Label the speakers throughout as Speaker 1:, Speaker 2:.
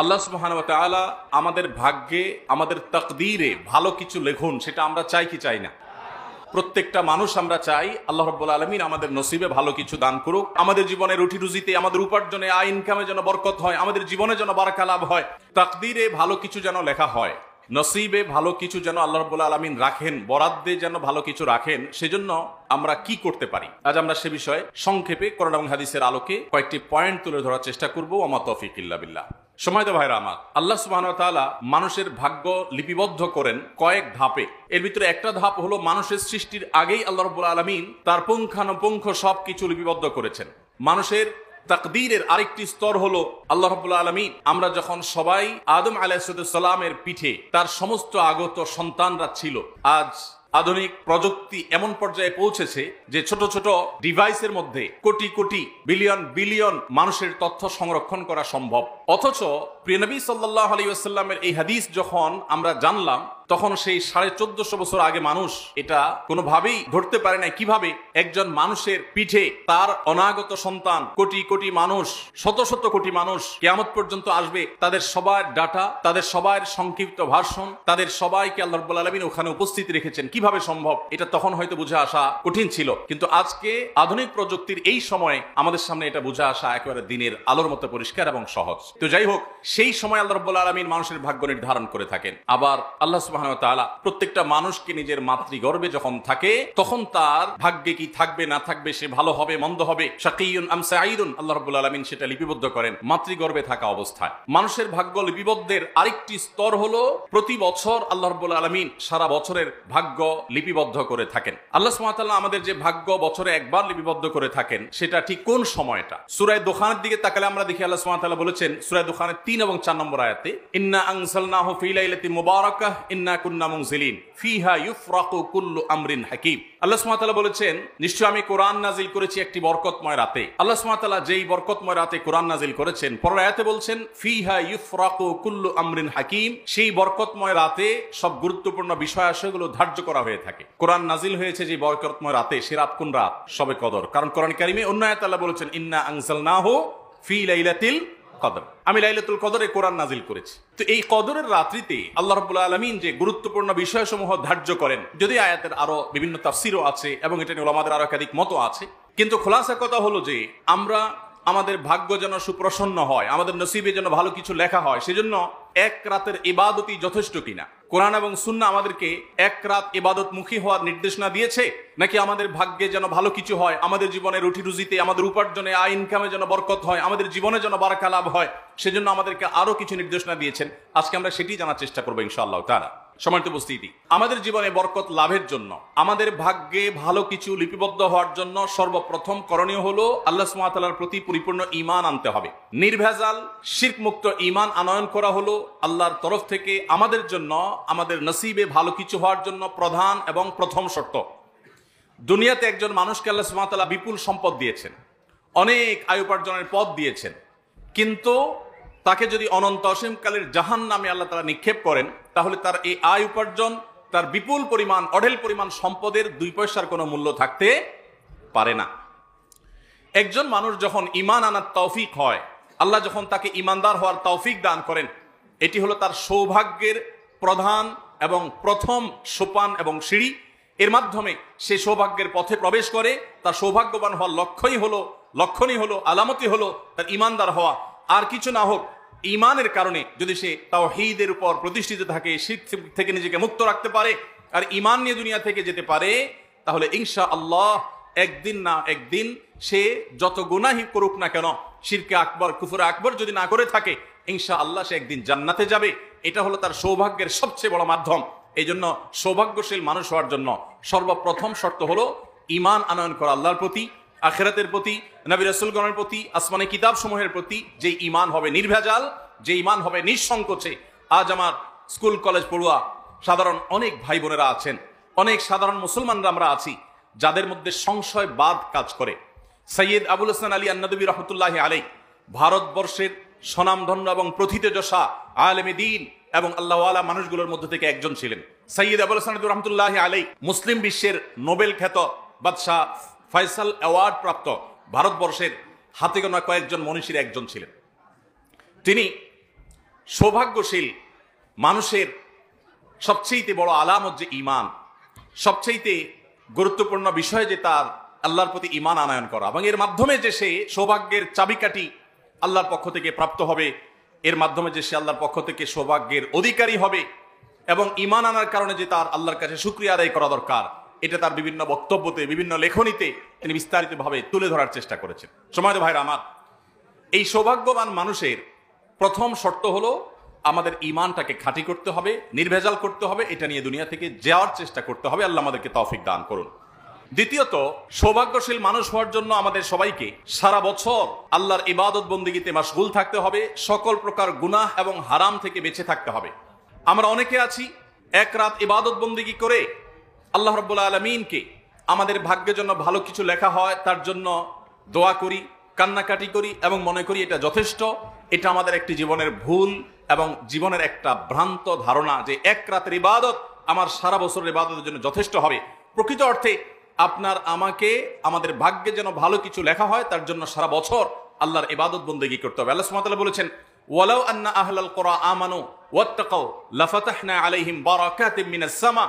Speaker 1: আল্লাহ সুবহানাহু ওয়া তাআলা আমাদের ভাগ্যে, আমাদের তাকদীরে ভালো কিছু লেখুন, সেটা আমরা চাই কি চাই না? প্রত্যেকটা মানুষ আমরা চাই আল্লাহ রাব্বুল আলামিন আমাদের নসিবে ভালো কিছু দান করুক, আমাদের জীবনে রুটি রুজিতে, আমাদের উপার্জনে, আয় ইনকামে যেন বরকত হয়, আমাদের জীবনে যেন বারাকা লাভ হয়, তাকদীরে ভালো কিছু যেন লেখা হয়, নসিবে ভালো কিছু যেন আল্লাহ রাব্বুল আলামিন রাখেন, বরাদ্দে যেন ভালো কিছু রাখেন। সেজন্য আমরা কি করতে পারি, আজ আমরা সে বিষয়ে সংক্ষেপে কোরআন এবং হাদিসের আলোকে কয়েকটি পয়েন্ট তুলে ধরার চেষ্টা করব। ওমা তৌফিক ইল্লা বিল্লাহ। সময়ত ভাইরা আমার, আল্লাহ সুবহানাহু ওয়া তাআলা মানুষের ভাগ্য লিপিবদ্ধ করেন কয়েক ধাপে। এর ভিতরে একটা ধাপ হলো মানুষের সৃষ্টির আগেই আল্লাহ রাব্বুল আলামিন তার পুঙ্খানুপুঙ্খ সবকিছু লিপিবদ্ধ করেছেন। মানুষের তাকদীরের আরেকটি স্তর হলো আল্লাহ রাব্বুল আলামিন, আমরা যখন সবাই আদম আলাইহিস সালামের পিঠে তার সমস্ত আগত সন্তানরা ছিল, আজ আধুনিক প্রযুক্তি এমন পর্যায়ে পৌঁছেছে যে ছোট ছোট ডিভাইসের মধ্যে কোটি কোটি বিলিয়ন বিলিয়ন মানুষের তথ্য সংরক্ষণ করা সম্ভব। অথচ প্রিয় নবী সাল্লাল্লাহু আলাইহি ওয়াসাল্লামের এই হাদিস যখন আমরা জানলাম, তখন সেই 1450 বছর আগে মানুষ এটা কোনোভাবেই ধরতে পারে না কিভাবে একজন মানুষের পিঠে তার অনাগত সন্তান, কোটি কোটি মানুষ, শত শত কোটি মানুষ কিয়ামত পর্যন্ত আসবে, তাদের সবার ডাটা, তাদের সবার সংক্ষিপ্ত ভাষণ, তাদের সবাইকে আল্লাহ রাব্বুল আলামিন ওখানে উপস্থিত রেখেছেন। কিভাবে সম্ভব? এটা তখন হয়তো বুঝে আসা কঠিন ছিল, কিন্তু আজকে আধুনিক প্রযুক্তির এই সময়ে আমাদের সামনে এটা বুঝে আসা একেবারে দিনের আলোর মতো পরিষ্কার এবং সহজ। তো যাই হোক, সেই সময় আল্লাহ রাব্বুল আলামিন মানুষের ভাগ্য নির্ধারণ করে থাকেন। আবার আল্লাহ সুবহানাহু ওয়া তাআলা প্রত্যেকটা মানুষকে নিজের মাতৃগর্ভে যখন থাকে, তখন তার ভাগ্যে কি থাকবে না থাকবে, সে ভালো হবে মন্দ হবে, শাকিয়ুন আম সাঈদুন, আল্লাহ রাব্বুল আলামিন সেটা লিপিবদ্ধ করেন মাতৃগর্ভে থাকা অবস্থায়। মানুষের ভাগ্য লিপিবদ্ধের আরেকটি স্তর হলো প্রতি বছর আল্লাহ রাব্বুল আলামিন সারা বছরের ভাগ্য লিপিবদ্ধ করে থাকেন। আল্লাহ সুবহানাহু ওয়া তাআলা আমাদের যে ভাগ্য বছরে একবার লিপিবদ্ধ করে থাকেন, সেটা ঠিক কোন সময়টা? সূরা দুখানের দিকে তাকালে আমরা দেখি আল্লাহ সুবহানাহু ওয়া তাআলা বলেছেন সূরা দুখানের 3 এবং 4 নম্বর আয়াতে, ইন্না আনসালনাহু ফি লাইলাতিন মুবারাকাহ ইন্না কুন্না মুনজিলিন ফিহা ইউফরাকু কুল্লু আমরিন হাকীম। আল্লাহ সুবহানাহু ওয়া তাআলা বলেছেন, নিশ্চয় আমি কোরআন নাজিল করেছি একটি বরকতময় রাতে। আল্লাহ সুবহানাহু ওয়া তাআলা যেই বরকতময় রাতে কোরআন নাজিল করেছেন, পরের আয়াতে বলছেন ফিহা ইউফরাকু কুল্লু আমরিন হাকীম, সেই বরকতময় রাতে সব গুরুত্বপূর্ণ বিষয় আশয়গুলো ধার্য করা হয়ে থাকে। কোরআন নাজিল হয়েছে যে বরকতময় রাতে, সে রাত কোন রাত? শবে কদর। কারণ কোরআন কারীমে অন্য আয়াতে আল্লাহ বলেছেন ইন্না আনজালনাহু ফি লাইলাতিল কদর, আমি লাইলাতুল কদরে কোরআন নাজিল করেছি। তো এই কদরের রাত্রিতে আল্লাহ রাব্বুল আলামিন যে গুরুত্বপূর্ণ বিষয়সমূহ ধার্য করেন, যদি আয়াতের আরো বিভিন্ন তাফসীরও আছে এবং এটা নিয়ে উলামাদের আরো একাধিক মত আছে, কিন্তু খোলাসা কথা হলো যে আমরা আমাদের ভাগ্য যেন সুপ্রসন্ন হয়, আমাদের নসিবে যেন ভালো কিছু লেখা হয়, সেজন্য এক রাতের ইবাদতই যথেষ্ট কিনা? কোরআন এবং সুন্নাহ আমাদেরকে এক রাত ইবাদত মুখী হওয়ার নির্দেশনা দিয়েছে, নাকি আমাদের ভাগ্যে যেন ভালো কিছু হয়, আমাদের জীবনে রুটি রুজিতে, আমাদের উপার্জনে, আয় ইনকামে যেন বরকত হয়, আমাদের জীবনে যেন বারাকা লাভ হয়, সেজন্য আমাদেরকে আরো কিছু নির্দেশনা দিয়েছেন? আজকে আমরা সেটি জানার চেষ্টা করবো ইনশাআল্লাহ তাআলা। সম্মানিত উপস্থিতি, আমাদের জীবনে বরকত লাভের জন্য, আমাদের ভাগ্যে ভালো কিছু লিপিবদ্ধ হওয়ার জন্য সর্বপ্রথম করণীয় হলো আল্লাহ সুবহানাহু ওয়া তাআলার প্রতি পরিপূর্ণ ঈমান আনতে হবে। নির্ভেজাল শিরক মুক্ত ঈমান আনয়ন করা হলো আল্লাহর তরফ থেকে আমাদের জন্য, আমাদের নসিবে ভালো কিছু হওয়ার জন্য প্রধান এবং প্রথম শর্ত। দুনিয়াতে একজন মানুষকে আল্লাহ সুবহানাহু ওয়া তাআলা বিপুল সম্পদ দিয়েছেন, অনেক আয় উপার্জনের পথ দিয়েছেন, কিন্তু তাকে যদি অনন্ত অসীমকালের জাহান্নামে আল্লাহ তাআলা নিক্ষেপ করেন, তাহলে তার এই আয় উপার্জন, তার বিপুল পরিমাণ, অঢেল পরিমাণ সম্পদের 2 পয়সার কোনো মূল্য থাকতে পারে না। একজন মানুষ যখন ঈমান আনার তৌফিক হয়, আল্লাহ যখন তাকে ঈমানদার হওয়ার তৌফিক দান করেন, এটি হলো তার সৌভাগ্যের প্রধান এবং প্রথম সোপান এবং সিঁড়ি। এর মাধ্যমে সে সৌভাগ্যের পথে প্রবেশ করে। তার সৌভাগ্যবান হওয়ার লক্ষণই হলো আলামতি হলো তার ঈমানদার হওয়া। আর কিছু না হোক, ঈমানের কারণে যদি সে তাওহীদের উপর প্রতিষ্ঠিত থাকে, শিরক থেকে নিজেকে মুক্ত রাখতে পারে আর ঈমান নিয়ে দুনিয়া থেকে যেতে পারে, তাহলে ইনশাআল্লাহ একদিন না একদিন সে যত গুনাহই করুক না কেন, শিরকে আকবর, কুফরে আকবর যদি না করে থাকে, ইনশাআল্লাহ সে একদিন জান্নাতে যাবে। এটা হলো তার সৌভাগ্যের সবচেয়ে বড় মাধ্যম। এই জন্য সৌভাগ্যশীল মানুষ হওয়ার জন্য সর্বপ্রথম শর্ত হলো ঈমান আনয়ন করা আল্লাহর প্রতি, আখিরাতের প্রতি, নবী রাসূলগণের প্রতি, আসমানি কিতাব সমূহের প্রতি, যে ঈমান হবে নির্ভেজাল, যে ঈমান হবে নিঃসংকোচে। আজ আমার স্কুল কলেজ পড়ুয়া সাধারণ অনেক ভাই বোনেরা আছেন, অনেক সাধারণ মুসলমানরা আমরা আছি, যাদের মধ্যে সংশয়বাদ কাজ করে। সৈয়দ আবুল হাসান আলী আন-নদভী রাহমাতুল্লাহি আলাইহি ভারতবর্ষের স্বনামধন্য এবং প্রথিতযশা আলেমে দ্বীন এবং আল্লাহওয়ালা মানুষগুলোর মধ্যে থেকে একজন ছিলেন। সৈয়দ আবুল হাসান রাহমাতুল্লাহি আলাইহি মুসলিম বিশ্বের নোবেল খ্যাত বাদশাহ ফয়সাল অ্যাওয়ার্ড প্রাপ্ত ভারতবর্ষের হাতে গোনা কয়েকজন মনীষীর একজন ছিলেন। তিনি সৌভাগ্যশীল মানুষের সবচেয়ে বড় আলামত যে ঈমান, সবচেয়ে গুরুত্বপূর্ণ বিষয় যে তার আল্লাহর প্রতি ঈমান আনয়ন করা, এবং এর মাধ্যমে যে সে সৌভাগ্যের চাবিকাঠি আল্লাহর পক্ষ থেকে প্রাপ্ত হবে, এর মাধ্যমে যে সে আল্লাহর পক্ষ থেকে সৌভাগ্যের অধিকারী হবে, এবং ঈমান আনার কারণে যে তার আল্লাহর কাছে শুকরিয়া আদায় করা দরকার, এটা তার বিভিন্ন বক্তব্যতে, বিভিন্ন লেখনীতে তিনি বিস্তারিতভাবে তুলে ধরার চেষ্টা করেছেন। সময় ভাইরা আমার, এই সৌভাগ্যবান মানুষের প্রথম শর্ত হলো আমাদের ঈমানটাকে খাঁটি করতে হবে, নির্ভেজাল করতে হবে, এটা নিয়ে দুনিয়া থেকে যাওয়ার চেষ্টা করতে হবে। আল্লাহ আমাদেরকে তৌফিক দান করুন। দ্বিতীয়ত, সৌভাগ্যশীল মানুষ হওয়ার জন্য আমাদের সবাইকে সারা বছর আল্লাহর ইবাদত বন্দেগীতে মাশগুল থাকতে হবে, সকল প্রকার গুনাহ এবং হারাম থেকে বেঁচে থাকতে হবে। আমরা অনেকে আছি এক রাত ইবাদত বন্দেগী করে আল্লাহ রাব্বুল আলামিনকে আমাদের ভাগ্যের জন্য ভালো কিছু লেখা হয় তার জন্য দোয়া করি, কান্নাকাটি করি এবং মনে করি এটা যথেষ্ট। এটা আমাদের একটি জীবনের ভুল এবং জীবনের একটা ভ্রান্ত ধারণা যে এক রাতের ইবাদত আমার সারা বছরের ইবাদতের জন্য যথেষ্ট হবে। প্রকৃত অর্থে আপনার আমাকে আমাদের ভাগ্যে যেন ভালো কিছু লেখা হয় তার জন্য সারা বছর আল্লাহর ইবাদত বন্দেগী করতে হবে। আল্লাহ সুবহানাহু ওয়া তাআলা বলেছেন, ওয়ালাউ আন্না আহলাল কুরা আমানু ওয়াত্তাকাউ লাফাতাহনা আলাইহিম বারাকাতিম মিনাস সামা।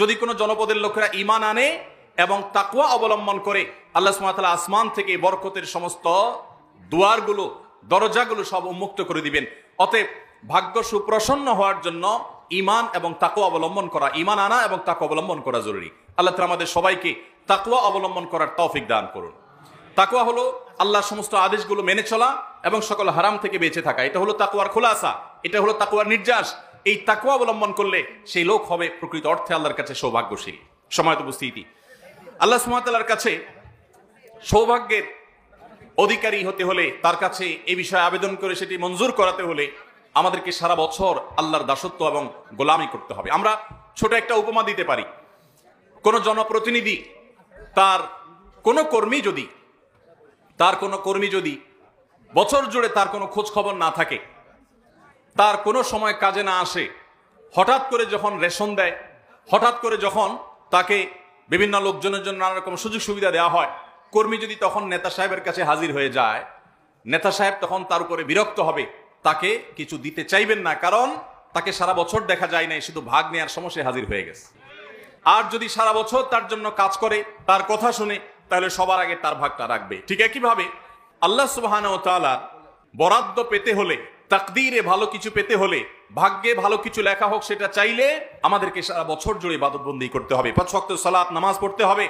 Speaker 1: যদি কোনো জনপদের লোকেরা ঈমান আনে এবং তাকওয়া অবলম্বন করে, আল্লাহ সুবহানাহু ওয়া তাআলা আসমান থেকে বরকতের সমস্ত দুয়ারগুলো, দরজাগুলো সব উন্মুক্ত করে দিবেন। অতএব ভাগ্য সুপ্রসন্ন হওয়ার জন্য ঈমান এবং তাকওয়া অবলম্বন করা, ঈমান আনা এবং তাকওয়া অবলম্বন করা জরুরি। আল্লাহ তাআলা আমাদের সবাইকে তাকওয়া অবলম্বন করার তৌফিক দান করুন। তাকওয়া হলো আল্লাহর সমস্ত আদেশগুলো মেনে চলা এবং সকল হারাম থেকে বেঁচে থাকা। এটা হলো তাকওয়ার খোলাসা, এটা হলো তাকওয়ার নির্যাস। এই তাকওয়া অবলম্বন করলে সেই লোক হবে প্রকৃত অর্থে আল্লাহর কাছে সৌভাগ্যশীল। সময়ত উপস্থিতি, আল্লাহ সুবহানাহু ওয়া তাআলার কাছে সৌভাগ্যের অধিকারী হতে হলে, তার কাছে এই বিষয়ে আবেদন করে সেটি মঞ্জুর করাতে হলে আমাদেরকে সারা বছর আল্লাহর দাসত্ব এবং গোলামি করতে হবে। আমরা ছোট একটা উপমা দিতে পারি। কোন জনপ্রতিনিধি তার কোনো কর্মী যদি বছর জুড়ে তার কোনো খোঁজ খবর না থাকে, তার কোনো সময় কাজে না আসে, হঠাৎ করে যখন রেশন দেয়, হঠাৎ করে যখন তাকে বিভিন্ন লোকজনের জন্য নানা রকম সুযোগ সুবিধা দেওয়া হয়, কর্মী যদি তখন নেতা সাহেবের কাছে হাজির হয়ে যায়, নেতা সাহেব তখন তার উপরে বিরক্ত হবে, তাকে কিছু দিতে চাইবেন না, কারণ তাকে সারা বছর দেখা যায় নাই, শুধু ভাগ নেওয়ার সমস্যায় হাজির হয়ে গেছে। আর যদি সারা বছর তার জন্য কাজ করে, তার কথা শুনে, তাহলে সবার আগে তার ভাগটা রাখবে। ঠিক একইভাবে আল্লাহ সুবহানাহু ওয়া তাআলার বরাদ্দ পেতে হলে, তাকদীরে ভালো কিছু পেতে হলে, ভাগ্যে ভালো কিছু লেখা হোক সেটা চাইলে আমাদেরকে সারা বছর জুড়ে ইবাদত বন্দেগী করতে হবে, 5 ওয়াক্ত সালাত নামাজ পড়তে হবে,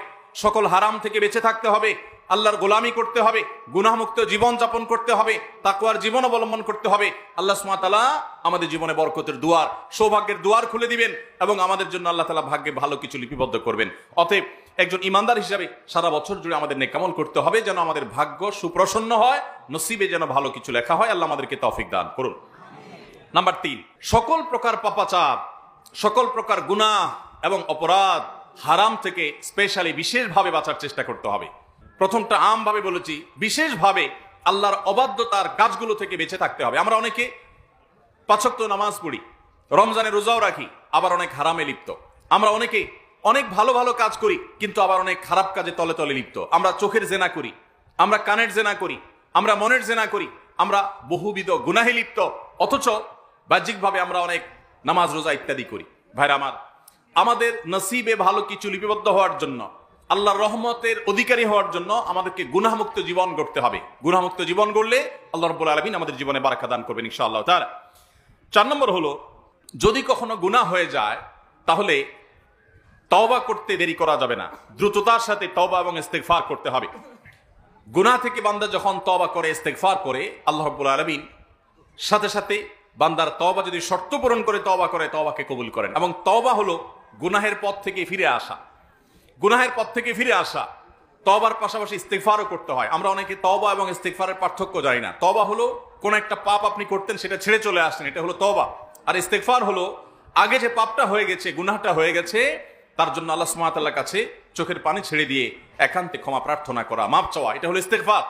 Speaker 1: সকল হারাম থেকে বেঁচে থাকতে হবে, আল্লাহর গোলামি করতে হবে, গুনাহমুক্ত জীবন যাপন করতে হবে, তাকওয়ার জীবন অবলম্বন করতে হবে। আল্লাহ সুবহানাহু ওয়া তাআলা আমাদের জীবনে বরকতের দুয়ার, সৌভাগ্যের দুয়ার খুলে দিবেন এবং আমাদের জন্য আল্লাহ তাআলা ভাগ্যে ভালো কিছু লিপিবদ্ধ করবেন। অতএব একজন ইমানদার হিসাবে সারা বছর জুড়ে আমাদের নেকামল করতে হবে, যেন আমাদের ভাগ্য সুপ্রসন্ন হয়, নসিবে যেন ভালো কিছু লেখা হয়। আল্লাহ আমাদেরকে তৌফিক দান করুন। নাম্বার 3, সকল প্রকার পাপাচার, সকল প্রকার গুনাহ এবং অপরাধ, হারাম থেকে স্পেশালি বিশেষভাবে বাঁচার চেষ্টা করতে হবে। প্রথমটা আমভাবে বলেছি, বিশেষভাবে আল্লাহর অবাধ্যতার কাজগুলো থেকে বেঁচে থাকতে হবে। আমরা অনেকে 5 ওয়াক্ত নামাজ পড়ি, রমজানে রোজাও রাখি, আবার অনেক হারামে লিপ্ত। আমরা অনেকে অনেক ভালো ভালো কাজ করি, কিন্তু আবার অনেক খারাপ কাজে তলে তলে লিপ্ত। আমরা চোখের জেনা করি, আমরা কানের জেনা করি, আমরা মনের জেনা করি, আমরা বহুবিধ গুনাহে লিপ্ত, অথচ বাহ্যিকভাবে আমরা অনেক নামাজ রোজা ইত্যাদি করি। ভাইরা আমার, আমাদের নসিবে ভালো কিছু লিপিবদ্ধ হওয়ার জন্য, আল্লাহর রহমতের অধিকারী হওয়ার জন্য আমাদেরকে গুনাহমুক্ত জীবন গড়তে হবে। গুনাহমুক্ত জীবন গড়লে আল্লাহ রাব্বুল আলামিন আমাদের জীবনে বারাকা দান করবেন ইনশাআল্লাহ তাআলা। 4 নম্বর হলো, যদি কখনো গুনাহ হয়ে যায় তাহলে তওবা করতে দেরি করা যাবে না, দ্রুততার সাথে তওবা এবং ইস্তেগফার করতে হবে। গুনাহ থেকে বান্দা যখন তওবা করে, ইস্তেগফার করে, আল্লাহ রাব্বুল আলামিন সাথে সাথে বান্দার তওবা যদি শর্ত পূরণ করে তওবা করে, তওবাকে কবুল করেন। এবং তওবা হলো গুনাহের পথ থেকে ফিরে আসা, গুনাহের পথ থেকে ফিরে আসা। তওবার পাশাপাশি ইস্তেগফারও করতে হয়। আমরা অনেকে তওবা এবং ইস্তেগফারের পার্থক্য জানি না। তওবা হলো কোন একটা পাপ আপনি করতেন, সেটা ছেড়ে চলে আসেন, এটা হলো তওবা। আর ইস্তেগফার হলো আগে যে পাপটা হয়ে গেছে, গুনাহটা হয়ে গেছে, তার জন্য আল্লাহ সুবহানাহু ওয়া তাআলার কাছে চোখের পানি ছেড়ে দিয়ে একান্তে ক্ষমা প্রার্থনা করা, মাপ চাওয়া, এটা হলো ইস্তেগফার।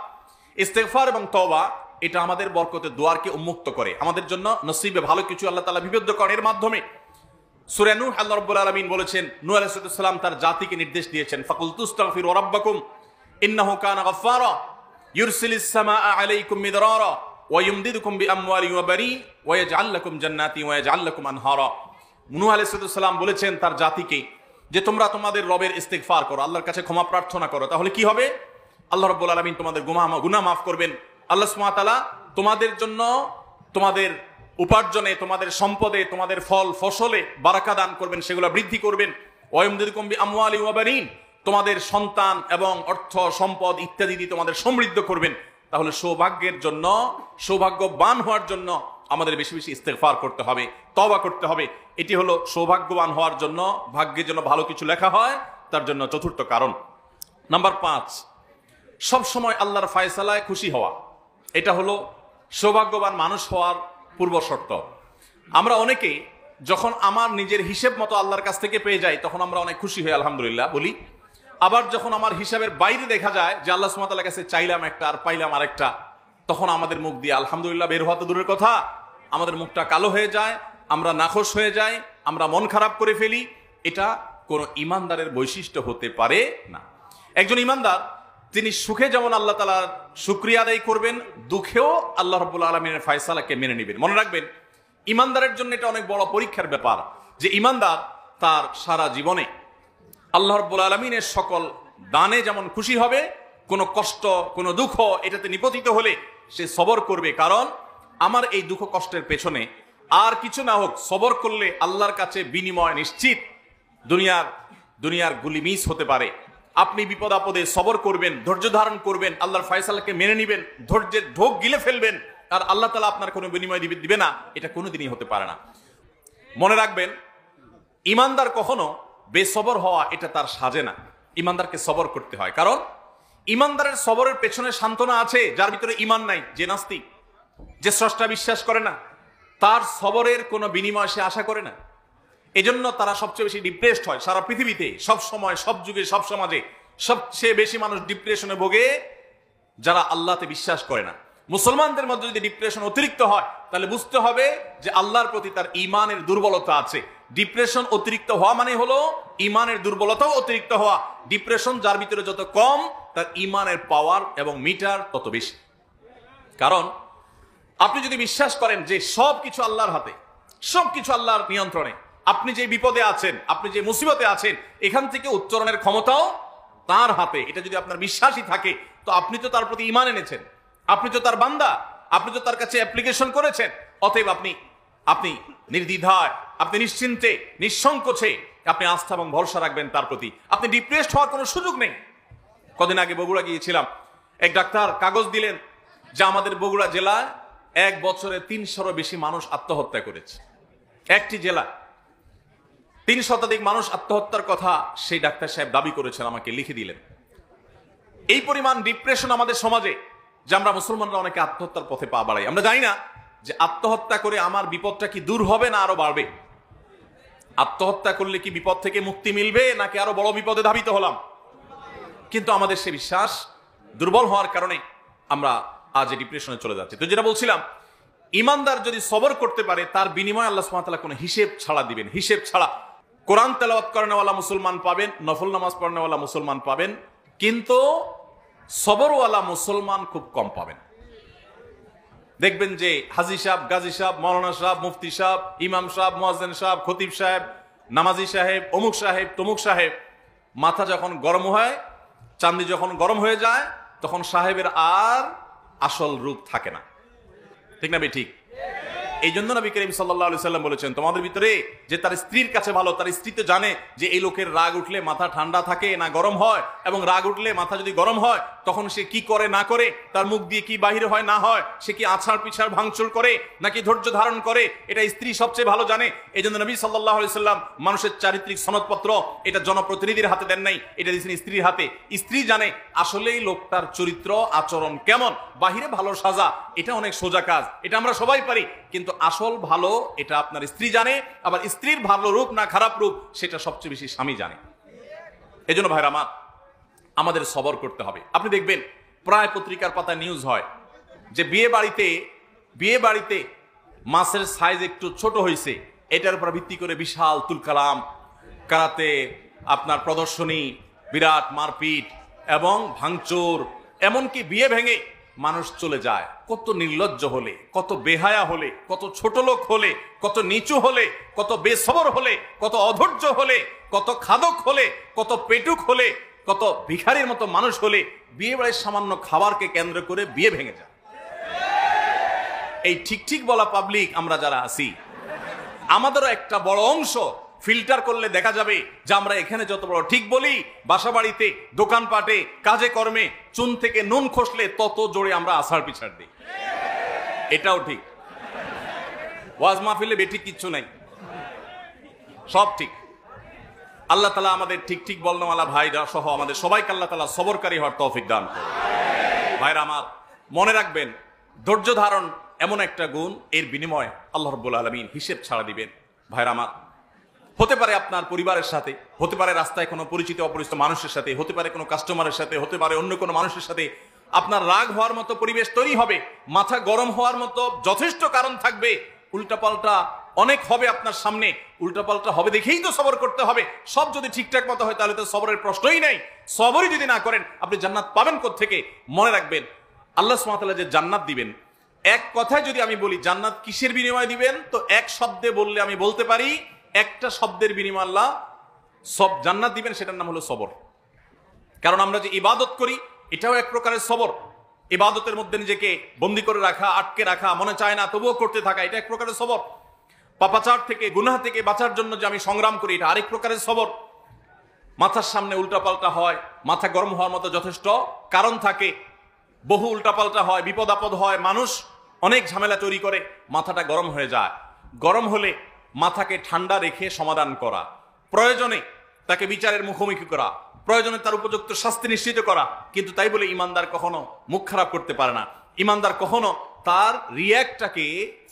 Speaker 1: ইস্তেগফার এবং তওবা এটা আমাদের বরকতের দুয়ারকে উন্মুক্ত করে, আমাদের জন্য নসিবে ভালো কিছু আল্লাহ তাআলা বিবদ্ধ করেন এর মাধ্যমে। সূরা নূহ আল্লাহ রাব্বুল আলামিন বলেছেন, নূহ আলাইহিস সালাম তার জাতিকে নির্দেশ দিয়েছেন, ফাকুলতুস্তাগফিরু রাব্বাকুম ইন্নাহু কানা গাফফারা ইউরসিলিস সামাআ আলাইকুম মিদরারা ওয়ায়ুমদিদুকুম বিআমওয়ালিন ওয়া বানিন ওয়া ইয়াজআল লাকুম জান্নাতিন ওয়া ইয়াজআল লাকুম আনহারা। নূহ আলাইহিস সালাম বলেছেন তার জাতিকে যে তোমরা তোমাদের রবের ইস্তিগফার করো, আল্লাহর কাছে ক্ষমা প্রার্থনা করো, তাহলে কি হবে? আল্লাহ রাব্বুল আলামিন তোমাদের গুনাহ মাফ করবেন। আল্লাহ সুবহানাহু ওয়া তাআলা তোমাদের জন্য তোমাদের উপার্জনে, তোমাদের সম্পদে, তোমাদের ফল ফসলে বারাকা দান করবেন, সেগুলো বৃদ্ধি করবেন। ওয়ায়ুমদিদুকুম বিআমওয়ালিন ওয়া বানিন, তোমাদের সন্তান এবং অর্থ সম্পদ ইত্যাদি দিয়ে তোমাদের সমৃদ্ধ করবেন। তাহলে সৌভাগ্যের জন্য, সৌভাগ্যবান হওয়ার জন্য আমাদের বেশি বেশি ইস্তেগফার করতে হবে, তওবা করতে হবে। এটি হলো সৌভাগ্যবান হওয়ার জন্য, ভাগ্যের জন্য ভালো কিছু লেখা হয় তার জন্য চতুর্থ কারণ। নাম্বার 5, সব সময় আল্লাহর ফায়সালায় খুশি হওয়া। এটা হলো সৌভাগ্যবান মানুষ হওয়ার পূর্ব শর্ত। আমরা অনেকেই যখন আমার নিজের হিসেব মতো আল্লাহর কাছ থেকে পেয়ে যাই তখন আমরা অনেক খুশি হই, আলহামদুলিল্লাহ বলি। আবার যখন আমার হিসাবের বাইরে দেখা যায় যে আল্লাহ সুবহানাহু ওয়া তাআলার কাছে চাইলাম একটা আর পাইলাম আরেকটা, তখন আমাদের মুখ দিয়ে আলহামদুলিল্লাহ বের হওয়া তো দূরের কথা, আমাদের মুখটা কালো হয়ে যায়, আমরা নাখোশ হয়ে যাই, আমরা মন খারাপ করে ফেলি। এটা কোনো ইমানদারের বৈশিষ্ট্য হতে পারে না। একজন ইমানদার তিনি সুখে যেমন আল্লাহ তাআলার শুকরিয়া আদায় করবেন, দুঃখেও আল্লাহ রাব্বুল আলামিনের ফয়সালাকে মেনে নেবেন। মনে রাখবেন, ইমানদারের জন্য এটা অনেক বড় পরীক্ষার ব্যাপার যে ইমানদার তার সারা জীবনে আল্লাহ রাব্বুল আলামিনের সকল দানে যেমন খুশি হবে, কোনো কষ্ট, কোনো দুঃখ এটাতে নিপতিত হলে সে সবর করবে। কারণ আমার এই দুঃখ কষ্টের পেছনে আর কিছু না হোক, সবর করলে আল্লাহর কাছে বিনিময় নিশ্চিত। দুনিয়ার গুলি মিস হতে পারে। আপনি বিপদ আপদে সবর করবেন, ধৈর্য ধারণ করবেন, আল্লাহর ফয়সালাকে মেনে নেবেন, ধৈর্যের ঢোক গিলে ফেলবেন, আর আল্লাহ তাআলা আপনার কোনো বিনিময় দিবে না, এটা কোনোদিনই হতে পারে না। মনে রাখবেন, ইমানদার কখনো বেসবর হওয়া এটা তার সাজে না। ইমানদারকে সবর করতে হয়, কারণ ইমানদারের সবরের পেছনে সান্ত্বনা আছে। যার ভিতরে ইমান নাই, যে নাস্তিক, যে স্রষ্টা বিশ্বাস করে না, তার সবরের কোনো বিনিময় সে আশা করে না। এজন্য তারা সবচেয়ে বেশি ডিপ্রেসড হয় সারা পৃথিবীতে, সব সময়, সব যুগে, সব সমাজে সবচেয়ে বেশি মানুষ ডিপ্রেশনে ভোগে যারা আল্লাহতে বিশ্বাস করে না। মুসলমানদের মধ্যে যদি ডিপ্রেশন অতিরিক্ত হয় তাহলে বুঝতে হবে যে আল্লাহর প্রতি তার ঈমানের দুর্বলতা আছে। ডিপ্রেশন অতিরিক্ত হওয়া মানে হলো ঈমানের দুর্বলতাও অতিরিক্ত হওয়া। ডিপ্রেশন যার ভিতরে যত কম, তার ঈমানের পাওয়ার এবং মিটার তত বেশি। কারণ আপনি যদি বিশ্বাস করেন যে সবকিছু আল্লাহর হাতে, সবকিছু আল্লাহর নিয়ন্ত্রণে, আপনি যে বিপদে আছেন, আপনি যে মুসিবতে আছেন, এখান থেকে উত্তরণের ক্ষমতাও তার হাতে, এটা যদি আপনার বিশ্বাসই থাকে, তো আপনি তো তার প্রতি ঈমান এনেছেন, আপনি তো তার বান্দা, আপনি তো তার কাছে অ্যাপ্লিকেশন করেছেন। অতএব আপনি নির্দ্বিধায়, আপনি নিশ্চিন্তে, নিঃসংকোচে আপনি আস্থা এবং ভরসা রাখবেন তার প্রতি। আপনি ডিপ্রেসড হওয়ার কোনো সুযোগ নেই। কদিন আগে বগুড়া গিয়েছিলাম, এক ডাক্তার কাগজ দিলেন যে আমাদের বগুড়া জেলায় 1 বছরে 300-এরও বেশি মানুষ আত্মহত্যা করেছে। একটি জেলা 3 শতাধিক মানুষ আত্মহত্যার কথা সেই ডাক্তার সাহেব দাবি করেছেন, আমাকে লিখে দিলেন। এই পরিমাণ ডিপ্রেশন আমাদের সমাজে যে আমরা মুসলমানরা অনেকে আত্মহত্যার পথে পা বাড়াই। আমরা জানি না যে আত্মহত্যা করে আমার বিপদটা কি দূর হবে না আরো বাড়বে। আত্মহত্যা করলে কি বিপদ থেকে মুক্তি মিলবে নাকি আরো বড় বিপদে ধাবিত হলাম? কিন্তু আমাদের সে বিশ্বাস দুর্বল হওয়ার কারণে আমরা আজ ডিপ্রেশনে চলে যাচ্ছি। তো যেটা বলছিলাম, ইমানদার যদি সবর করতে পারে তার বিনিময়ে আল্লাহ সুবহানাহু ওয়া তাআলা কোনো হিসেব ছাড়া দিবেন, হিসেব ছাড়া। কোরআন তেলাওয়াত করেনওয়ালা মুসলমান পাবেন, নফল নামাজ পড়নেওয়ালা মুসলমান পাবেন, কিন্তু সবরওয়ালা মুসলমান খুব কম পাবেন। দেখবেন যে হাজী সাহেব, গাজী সাহেব, মাওলানা সাহেব, মুফতি সাহেব, ইমাম সাহেব, মুয়াজ্জিন সাহেব, খতিব সাহেব, নামাজি সাহেব, অমুক সাহেব, তমুক সাহেব, মাথা যখন গরম হয়, চান্দি যখন গরম হয়ে যায়, তখন সাহেবের আর আসল রূপ থাকে না। ঠিক না ঠিক? এই জন্য নবী করিম সাল্লাল্লাহু আলাইহি সাল্লাম বলেছেন, তোমাদের ভিতরে যে তার স্ত্রীর কাছে ভালো, তার স্ত্রী তো জানে যে এই লোকের রাগ উঠলে মাথা ঠান্ডা থাকে না গরম হয়, এবং রাগ উঠলে মাথা যদি গরম হয় তখন সে কি করে না করে, তার মুখ দিয়ে কি বাহির হয় না হয়, সে কি আছাড় পিছাড় ভাঙচুর করে নাকি ধৈর্য ধারণ করে, এটা স্ত্রী সবচেয়ে ভালো জানে। এই জন্য নবী সাল্লাল্লাহু আলাইহি সাল্লাম মানুষের চারিত্রিক সনদপত্র এটা জনপ্রতিনিধির হাতে দেন নাই, এটা দিয়েছেন স্ত্রীর হাতে। স্ত্রী জানে আসলেই লোকটার চরিত্র আচরণ কেমন। বাহিরে ভালো সাজা এটা অনেক সোজা কাজ, এটা আমরা সবাই পারি, কিন্তু আসল ভালো এটা আপনার স্ত্রী জানে। আবার স্ত্রীর ভালো রূপ না খারাপ রূপ সেটা সবচেয়ে বেশি স্বামী জানে। এজন্য ভাইরা আমার, আমাদের সবর করতে হবে। আপনি দেখবেন প্রায় পত্রিকার পাতায় নিউজ হয় যে বিয়ে বাড়িতে মাছের সাইজ একটু ছোট হয়েছে, এটার উপর ভিত্তি করে বিশাল তুলকালাম, কারাতে আপনার প্রদর্শনী, বিরাট মারপিট এবং ভাঙচুর, এমনকি বিয়ে ভেঙে মানুষ চলে যায়। কত নির্লজ্জ হলে, কত বেহায়া হলে, কত ছোট লোক হলে, কত নিচু হলে, কত বেসবর হলে, কত অধৈর্য হলে, কত খাদক হলে, কত পেটুক হলে, কত ভিখারির মতো মানুষ হলে বিয়ে বাড়ির সামান্য খাবারকে কেন্দ্র করে বিয়ে ভেঙে যায়। এই ঠিক ঠিক বলা পাবলিক আমরা যারা আছি, আমাদেরও একটা বড় অংশ ফিল্টার করলে দেখা যাবে যে আমরা এখানে যত বড় ঠিক বলি, বাসা বাড়িতে, দোকানপাটে, কাজে কর্মে চুন থেকে নুন খসলে তত জোরে আমরা আষাঢ় পিছাড় দিই। এটাও ঠিক। ওয়াজ মাহফিলে বেঠিক কিচ্ছু নাই, সব ঠিক। আল্লাহ তাআলা আমাদের ঠিক ঠিক বলনেওয়ালা ভাইরা সহ আমাদের সবাইকে আল্লাহ তাআলা সবরকারী হওয়ার তৌফিক দান করুন। ভাইরা আমার, মনে রাখবেন, ধৈর্য ধারণ এমন একটা গুণ, এর বিনিময়ে আল্লাহ রাব্বুল আলামিন হিসেব ছাড়া দিবেন। ভাইরা আমার, হতে পারে আপনার পরিবারের সাথে, হতে পারে রাস্তায় কোনো পরিচিত অপরিচিত মানুষের সাথে, হতে পারে কোনো কাস্টমারের সাথে, হতে পারে অন্য কোনো মানুষের সাথে আপনার রাগ হওয়ার মতো পরিবেশ তৈরি হবে, মাথা গরম হওয়ার মতো যথেষ্ট কারণ থাকবে, উল্টাপাল্টা অনেক হবে আপনার সামনে, উল্টাপাল্টা হবে দেখেই তো সবর করতে হবে। সব যদি ঠিকঠাক মতো হয় তাহলে তো সবরের প্রশ্নই নাই। সবরই যদি না করেন আপনি জান্নাত পাবেন কোত্থেকে? মনে রাখবেন, আল্লাহ সুবহানাহু ওয়া তাআলা যে জান্নাত দিবেন, এক কথায় যদি আমি বলি জান্নাত কিসের বিনিময়ে দিবেন, তো এক শব্দে বললে আমি বলতে পারি একটা শব্দের বিনিময়ে আল্লাহ সব জান্নাত দিবেন, সেটার নাম হলো সবর। কারণ আমরা যে ইবাদত করি এটাও এক প্রকারের সবর। ইবাদতের মধ্যে নিজেকে বন্দী করে রাখা, আটকে রাখা, মনে চায় না তবুও করতে থাকা, এটা এক প্রকারের সবর। পাপাচার থেকে, গুনাহ থেকে বাঁচার জন্য যে আমি সংগ্রাম করি, এটা আরেক প্রকারের সবর। মাথার সামনে উল্টাপাল্টা হয়, মাথা গরম হওয়ার মতো যথেষ্ট কারণ থাকে, বহু উল্টাপাল্টা হয়, বিপদ আপদ হয়, মানুষ অনেক ঝামেলা তৈরি করে, মাথাটা গরম হয়ে যায়। গরম হলে মাথাকে ঠান্ডা রেখে সমাধান করা, প্রয়োজনে তাকে বিচারের মুখোমুখি করা, প্রয়োজনে তার উপযুক্ত শাস্তি নিশ্চিত করা। কিন্তু তাই বলে ইমানদার কখনো মুখ খারাপ করতে পারে না, ইমানদার কখনো তার রিয়্যাক্টটাকে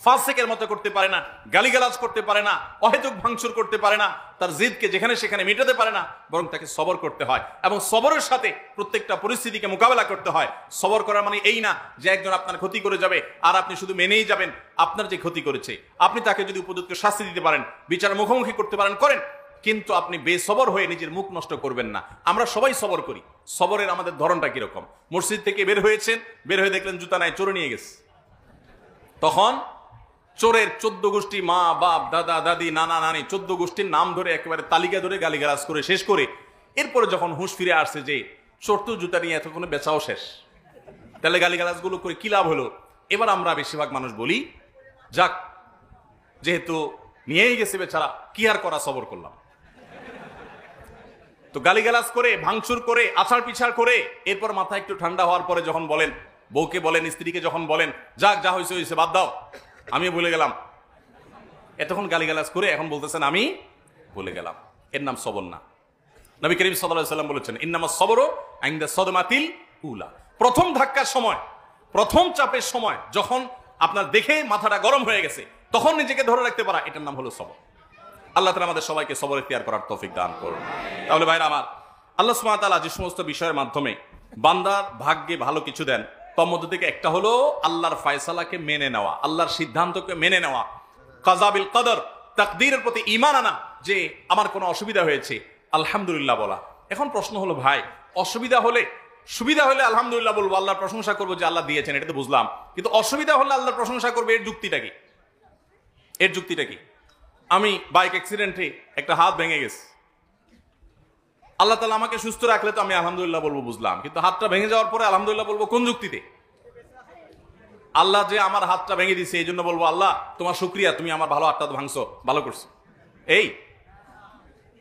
Speaker 1: ফাসিকের মতো করতে পারে না, গালিগালাজ করতে পারে না, অহেতুক ভাঙচুর করতে পারে না, তার জিদকে যেখানে সেখানে মেটাতে পারে না, বরং তাকে সবর করতে হয় এবং সবরের সাথে প্রত্যেকটা পরিস্থিতিকে মোকাবেলা করতে হয়। সবর করার মানে এই না যে একজন আপনার ক্ষতি করে যাবে আর আপনি শুধু মেনেই যাবেন। আপনার যে ক্ষতি করেছে আপনি তাকে যদি উপযুক্ত শাস্তি দিতে পারেন, বিচার মুখোমুখি করতে পারেন, করেন, কিন্তু আপনি বেসবর হয়ে নিজের মুখ নষ্ট করবেন না। আমরা সবাই সবর করি, সবরের আমাদের ধরনটা কিরকম? মসজিদ থেকে বের হয়েছেন, বের হয়ে দেখলেন জুতা নাই, চোরে নিয়ে গেছে, তখন চোরের 14 গোষ্ঠী, মা বাপ দাদা দাদি নানা নানি 14 গোষ্ঠীর নাম ধরে একেবারে তালিকা ধরে গালিগালাজ করে শেষ করে এরপরে যখন হুঁশ ফিরে আসছে যে চোর তো জুতা নিয়ে এতক্ষণে বেচাও শেষ, তাহলে গালিগালাজগুলো করে কি লাভ হলো? এবার আমরা বেশিরভাগ মানুষ বলি, যাক যেহেতু নিয়েই গেছে বেচারা, কি আর করা, সবর করলাম। তো গালিগালাজ করে, ভাঙচুর করে, আছাড় পিছাড় করে এরপর মাথা একটু ঠান্ডা হওয়ার পরে যখন বলেন, বউকে বলেন, স্ত্রীকে যখন বলেন, যাক যা হয়েছে হয়েছে, বাদ দাও, আমি ভুলে গেলাম, এতক্ষণ গালিগালাজ করে এখন বলতেছেন আমি ভুলে গেলাম, এর নাম সবর না। নবী করিম সাল্লাল্লাহু আলাইহি ওয়াসাল্লাম বলেছেন, ইন্নামাস সবরু ইনদা সাদমাতিল উলা, প্রথম ধাক্কার সময়, প্রথম চাপের সময় যখন আপনার দেখে মাথাটা গরম হয়ে গেছে তখন নিজেকে ধরে রাখতে পারা, এটার নাম হলো সবর। আল্লাহ তাআলা আমাদের সবাইকে সবর ইখতিয়ার করার তৌফিক দান করুন। তাহলে ভাইরা আমার, আল্লাহ সুবহানাহু ওয়া তাআলা যে সমস্ত বিষয়ের মাধ্যমে বান্দার ভাগ্যে ভালো কিছু দেন, তার মধ্যে থেকে একটা হলো আল্লাহর ফয়সালাকে মেনে নেওয়া, আল্লাহর সিদ্ধান্তকে মেনে নেওয়া, কাযা বিল কদর, তাকদীরের প্রতি ঈমান আনা, যে আমার কোনো অসুবিধা হয়েছে আলহামদুলিল্লাহ বলা। এখন প্রশ্ন হলো ভাই, অসুবিধা হলে, সুবিধা হলে আলহামদুলিল্লাহ বলবো, আল্লাহর প্রশংসা করবো যে আল্লাহ দিয়েছেন, এটা তো বুঝলাম, কিন্তু অসুবিধা হলে আল্লাহর প্রশংসা করবে, এর যুক্তিটা কি? এর যুক্তিটা কি? আমি বাইক অ্যাক্সিডেন্টে একটা হাত ভেঙে গেছে, আল্লাহ তাআলা আমাকে সুস্থ রাখলে তো আমি আলহামদুলিল্লাহ বলবো, বুঝলাম, কিন্তু হাতটা ভেঙে যাওয়ার পরে আলহামদুলিল্লাহ বলবো কোন যুক্তিতে? আল্লাহ যে আমার হাতটা ভেঙে দিয়েছে এই জন্য বলবো আল্লাহ তোমার শুকরিয়া, তুমি আমার ভালো হাতটা ভাঙছো, ভালো করছো, এই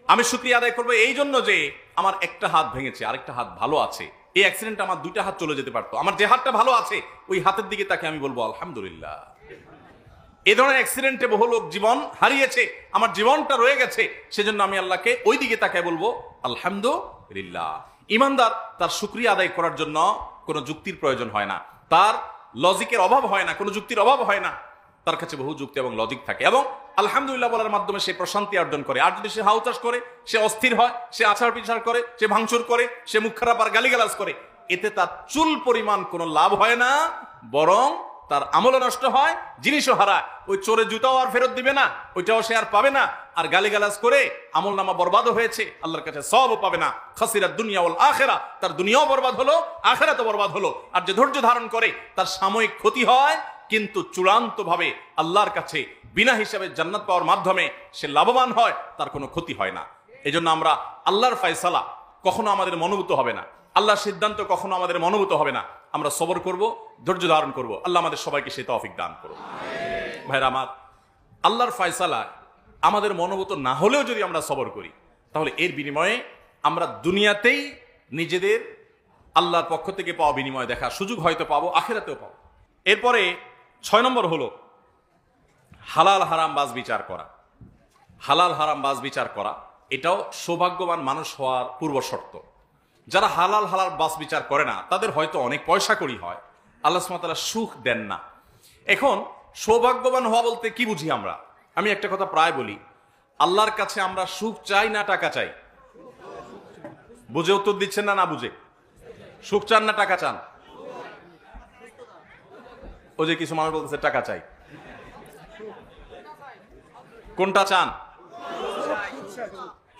Speaker 1: আমি শুকরিয়া আদায় করবো এই জন্য যে আমার একটা হাত ভেঙেছে, আরেকটা হাত ভালো আছে, এই অ্যাক্সিডেন্টে আমার দুইটা হাত চলে যেতে পারতো, আমার যে হাতটা ভালো আছে ওই হাতের দিকে তাকে আমি বলবো আলহামদুলিল্লাহ। এই ধরনের অ্যাক্সিডেন্টে বহু লোক জীবন হারিয়েছে, আমার জীবনটা রয়ে গেছে, সেজন্য আমি আল্লাহকে ওই দিকে তাকায় বলবো আলহামদুলিল্লাহ। ইমানদার তার শুকরিয়া আদায় করার জন্য কোনো যুক্তির প্রয়োজন হয় না, তার লজিকের অভাব হয় না, কোনো যুক্তির অভাব হয় না, তার কাছে বহু যুক্তি এবং লজিক থাকে, এবং আলহামদুলিল্লাহ বলার মাধ্যমে সে প্রশান্তি অর্জন করে। আর যদি সে হাউতাস করে, সে অস্থির হয়, সে আছাড় পিছাড় করে, সে ভাঙচুর করে, সে মুখ খারাপ আর গালিগালাজ করে, এতে তার চুল পরিমাণ কোনো লাভ হয় না, বরং তার আমলও নষ্ট হয়, জিনিসও হারায়। ওই চোরের জুতাও আর ফেরত দিবে না, ওইটাও সে আর পাবে না। আর গালিগালাজ করে আমল নামা বরবাদও হয়েছে, আল্লাহর কাছে সওয়াবও পাবে না। খাসিরাত দুনিয়া ওয়াল আখিরা, তার দুনিয়াও বরবাদ হলো, আখিরাতও বরবাদ হলো। আর যে ধৈর্য ধারণ করে তার সাময়িক ক্ষতি হয়, কিন্তু চূড়ান্তভাবে আল্লাহর কাছে বিনা হিসাবে জান্নাত পাওয়ার মাধ্যমে সে লাভবান হয়, তার কোনো ক্ষতি হয় না। এজন্য আমরা আল্লাহর ফয়সালা কখনো আমাদের মনোভূত হবে না, আল্লাহর সিদ্ধান্ত কখনো আমাদের মনোভূত হবে না। আমরা সবর করব, ধৈর্য ধারণ করব। আল্লাহ আমাদের সবাইকে সেই তৌফিক দান করুন। ভাইরা আমার, আল্লাহর ফয়সালা আমাদের মনোভূত না হলেও যদি আমরা সবর করি, তাহলে এর বিনিময়ে আমরা দুনিয়াতেই নিজেদের আল্লাহর পক্ষ থেকে পাওয়া বিনিময় দেখার সুযোগ হয়তো পাবো, আখিরাতেও পাবো। এরপরে 6 নম্বর হলো হালাল হারাম বাজ বিচার করা। হালাল হারাম বাজ বিচার করা এটাও সৌভাগ্যবান মানুষ হওয়ার পূর্ব শর্ত। যারা হালাল হালাল বাজ বিচার করে না, তাদের হয়তো অনেক পয়সা কড়ি হয়, আল্লাহ সুবহানাহু ওয়া তাআলা সুখ দেন না। এখন সৌভাগ্যবান হওয়া বলতে কি বুঝি আমরা? আমি একটা কথা প্রায় বলি, আল্লাহর কাছে আমরা সুখ চাই না টাকা চাই? বুঝে উত্তর দিচ্ছেন না, না বুঝে? সুখ চান না টাকা চান? ও যে কিছু মানুষ বলতেছে টাকা চাই, কোনটা চান?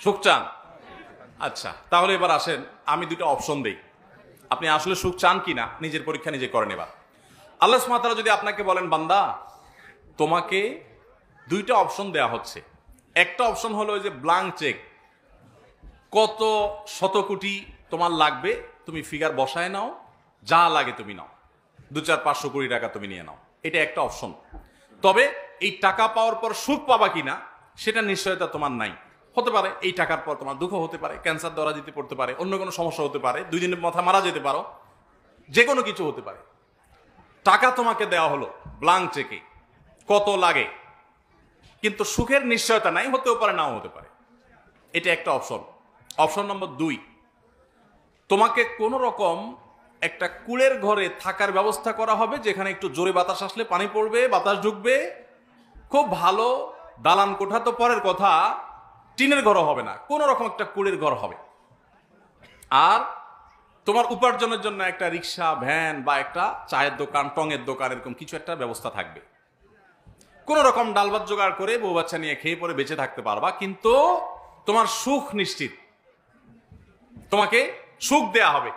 Speaker 1: সুখ চান? আচ্ছা, তাহলে এবার আসেন আমি দুটো অপশন দেই, আপনি আসলে সুখ চান কিনা নিজের পরীক্ষা নিজে করেন। এবার আল্লাহ সুবহানাহু ওয়া তাআলা যদি আপনাকে বলেন, বান্দা তোমাকে দুইটা অপশন দেয়া হচ্ছে। একটা অপশন হলো ওই যে ব্ল্যাঙ্ক চেক, কত শত কোটি তোমার লাগবে তুমি ফিগার বসায় নাও, যা লাগে তুমি নাও, 2-4-500 কোটি টাকা তুমি নিয়ে নাও, এটা একটা অপশন। তবে এই টাকা পাওয়ার পর সুখ পাবা কিনা সেটা নিশ্চয়তা তোমার নাই। হতে পারে এই টাকার পর তোমার দুঃখ হতে পারে, ক্যান্সার ধরা দিতে পড়তে পারে, অন্য কোনো সমস্যা হতে পারে, 2 দিনের মাথা মারা যেতে পারো, যে কোনো কিছু হতে পারে। টাকা তোমাকে দেওয়া হলো ব্ল্যাঙ্ক চেকে, কত লাগে, কিন্তু সুখের নিশ্চয়তা নাই, হতেও পারে নাও হতে পারে। এটা একটা অপশন। অপশন নম্বর 2, তোমাকে কোন রকম একটা কুলের ঘরে থাকার ব্যবস্থা করা হবে, যেখানে একটু জোরে বাতাস আসলে পানি পড়বে, বাতাস ঢুকবে, খুব ভালো দালান কোঠা তো পরের কথা, টিনের ঘর হবে না, কোন রকম একটা কুলের ঘর হবে। আর তোমার উপার্জনের জন্য একটা রিক্সা, ভ্যান বা একটা চায়ের দোকান, টঙের দোকান, এরকম কিছু একটা ব্যবস্থা থাকবে। কোন রকম ডাল ভাত জোগাড় করে বউ বাচ্চা নিয়ে খেয়ে পরে বেঁচে থাকতে পারবা, কিন্তু তোমার সুখ নিশ্চিত, তোমাকে সুখ দেয়া হবে,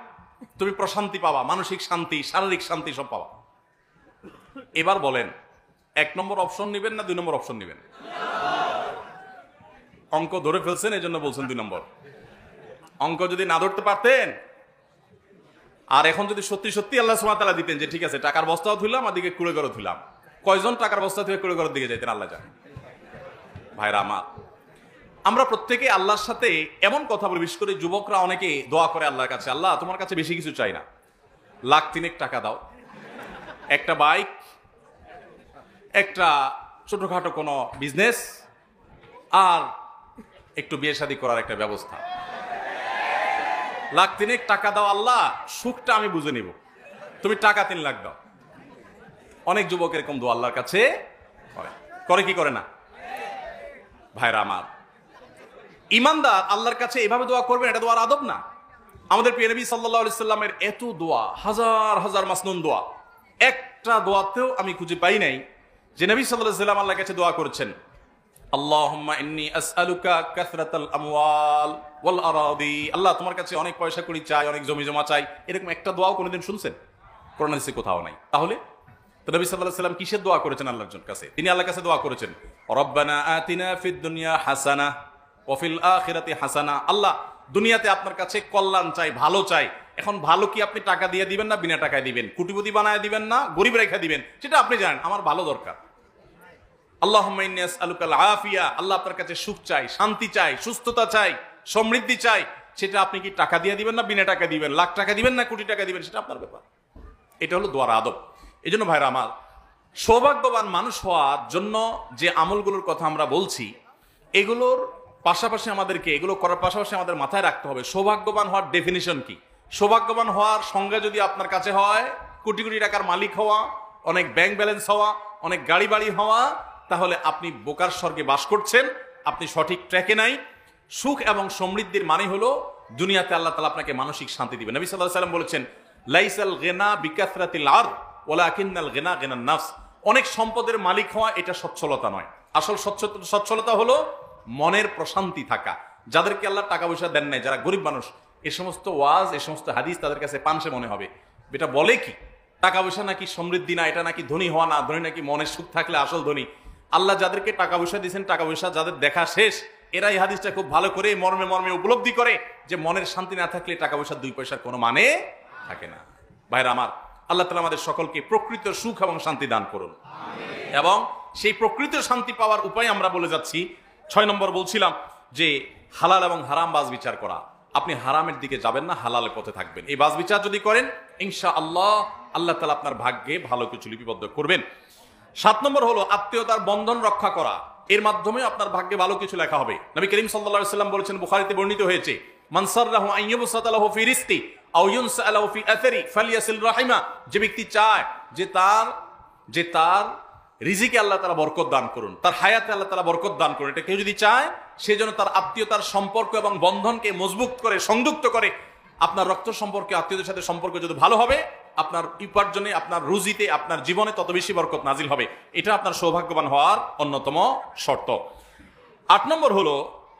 Speaker 1: তুমি প্রশান্তি পাবা, মানসিক শান্তি, শারীরিক শান্তি সব পাবা। এবার বলেন 1 নম্বর অপশন নেবেন না 2 নম্বর অপশন নেবেন? অঙ্ক ধরে ফেলছেন, এই জন্য বলছেন 2 নম্বর। অঙ্ক যদি না ধরতে পারতেন, আর এখন যদি সত্যি সত্যি আল্লাহ সুবহানাহু ওয়া তাআলা দিতেন যে ঠিক আছে টাকার বস্তাও ধুলাম আর দিকে কুড়ে ঘরও ধুলাম, কয়জন টাকার বস্তা থেকে কুড়ে ঘরের দিকে যাইতেন আল্লাহ জানে। ভাইরা আমার, আমরা প্রত্যেকে আল্লাহর সাথে এমন কথা বলি, বিশেষ করে যুবকরা অনেকে দোয়া করে আল্লাহর কাছে, আল্লাহ তোমার কাছে বেশি কিছু চাই না, 1,00,000 টাকা দাও, একটা বাইক, একটা ছোটখাটো কোনো বিজনেস, আর একটু বিয়ে শাদী করার একটা ব্যবস্থা। 1,00,000 টাকা দাও আল্লাহ, সুখটা আমি বুঝে নিব, তুমি টাকা 3 লাখ দাও। অনেক যুবক এরকম দোয়া আল্লাহর কাছে করে কি করে না? ভাইরা আমার, ইমানদার আল্লাহর কাছে এভাবে দোয়া করবেন, এটা দোয়ার আদব না। আমাদের প্রিয় নবী সাল্লাল্লাহু আলাইহি সাল্লামের এত দোয়া, হাজার হাজার মাসনুন দোয়া, একটা দোয়াতেও আমি খুঁজে পাই নাই যে নবী সাল্লাল্লাহু আলাইহি সাল্লাম আল্লাহর কাছে দোয়া করেছেন আল্লাহুম্মা ইন্নী আসআলুকা কাসরাতাল আমওয়াল ওয়াল আরাদি, আল্লাহ তোমার কাছে অনেক পয়সা কড়ি চাই, অনেক জমি জমা চাই, এরকম একটা দোয়াও কোনোদিন শুনছেন? কোরআন হাদিসে কোথাও নাই। তাহলে তো নবী সাল্লাল্লাহু আলাইহি সাল্লাম কিসের দোয়া করেছেন আল্লাহর কাছে? তিনি আল্লাহর কাছে দোয়া করেছেন রব্বানা আতিনা ফিদ দুনিয়া হাসানাহ ওয়া ফিল আখিরাতি হাসানাহ, আল্লাহ দুনিয়াতে আপনার কাছে কল্যাণ চাই, ভালো চাই। এখন ভালো কি আপনি টাকা দিয়ে দিবেন না বিনা টাকায় দিবেন, কোটিপতি বানায় দিবেন না গরিব রেখা দিবেন, সেটা আপনি জানেন। আমার ভালো দরকার। আল্লাহুম্মা ইন্নী আসআলুকাল আফিয়া, আল্লাহ আপনার কাছে সুখ চাই, শান্তি চাই, সুস্থতা চাই, সমৃদ্ধি চাই, সেটা আপনি কি টাকা দিয়ে দিবেন না বিনা টাকা দিবেন, লাখ টাকা দিবেন না কোটি টাকা দিবেন, সেটা আপনার ব্যাপার। এটা হলো দোয়ার আদব। এই জন্য ভাইরা আমার, সৌভাগ্যবান মানুষ হওয়ার জন্য যে আমলগুলোর কথা আমরা বলছি, এগুলোর পাশাপাশি আমাদেরকে, এগুলো করার পাশাপাশি আমাদের মাথায় রাখতে হবে সৌভাগ্যবান হওয়ার ডেফিনিশন কি। সৌভাগ্যবান হওয়ার সংজ্ঞা যদি আপনার কাছে হয় কোটি কোটি টাকার মালিক হওয়া, অনেক ব্যাংক ব্যালেন্স হওয়া, অনেক গাড়ি বাড়ি হওয়া, তাহলে আপনি বোকার স্বর্গে বাস করছেন, আপনি সঠিক ট্র্যাকে নাই। সুখ এবং সমৃদ্ধির মানে হলো দুনিয়াতে আল্লাহ তাআলা আপনাকে মানসিক শান্তি দিবেন। নবী সাল্লাল্লাহু আলাইহি ওয়াসাল্লাম বলেছেন লাইসাল গিনা বিকাসরাতিল আরদ ওয়ালাকিন্নাল গিনা গিনান নাফস। অনেক সম্পদের মালিক হওয়া এটা সচ্ছলতা নয়। আসল সচ্ছলতা হলো মনের প্রশান্তি থাকা। যাদেরকে আল্লাহ টাকা পয়সা দেন নাই, যারা গরিব মানুষ, এই সমস্ত ওয়াজ, এই সমস্ত হাদিস তাদের কাছে পানসে মনে হবে। এটা বলে কি টাকা পয়সা নাকি সমৃদ্ধি না, এটা নাকি ধনী হওয়া না, ধনী নাকি মনের সুখ থাকলে আসল ধনী। আল্লাহ যাদেরকে টাকা পয়সা দিয়েছেন, টাকা পয়সা যাদের দেখা শেষ, এরা এই হাদিসটা খুব ভালো করে মর্মে মর্মে উপলব্ধি করে যে মনের শান্তি না থাকলে টাকা পয়সার 2 পয়সার কোনো মানে থাকে না। ভাইরা আমার, আল্লাহ তাআলা আমাদের সকলকে প্রকৃত সুখ এবং শান্তি দান করুন। এবং সেই প্রকৃত শান্তি পাওয়ার উপায় আমরা বলে যাচ্ছি। 6 নম্বর বলছিলাম যে হালাল এবং হারাম বাজ বিচার করা। আপনি হারামের দিকে যাবেন না, হালালের পথে থাকবেন। এই বাজ বিচার যদি করেন, ইনশাআল্লাহ আল্লাহ তাআলা আপনার ভাগ্যে ভালো কিছু লিপিবদ্ধ করবেন। 7 নম্বর হলো আত্মীয়তার বন্ধন রক্ষা করা। এর মাধ্যমে আপনার ভাগ্যে ভালো কিছু লেখা হবে। নবী করিম সাল্লাল্লাহু আলাইহি ওয়াসাল্লাম বলেছেন, বুখারীতে বর্ণিত হয়েছে, মান সাররাহু আন ইউবসাতা লাহু ফি রিজকি আও ইউনসা লাহু ফি আথরি ফালিয়াসিল রাহিমা। যে ব্যক্তি চায় যে তার রিজিকে আল্লাহ তাআলা বরকত দান করুন, তার হায়াতে আল্লাহ তাআলা বরকত দান করুন, এটা কেউ যদি চায়, সে যেন তার আত্মীয়তার সম্পর্ক এবং বন্ধনকে মজবুত করে, সংযুক্ত করে। আপনার রক্ত সম্পর্কে, আত্মীয়দের সাথে সম্পর্ক যদি ভালো হবে, আপনার উপার্জনে, আপনার রুজিতে, আপনার জীবনে তত বেশি বরকত নাজিল হবে। এটা আপনার সৌভাগ্যবান হওয়ার অন্যতম শর্ত। 8 নম্বর হলো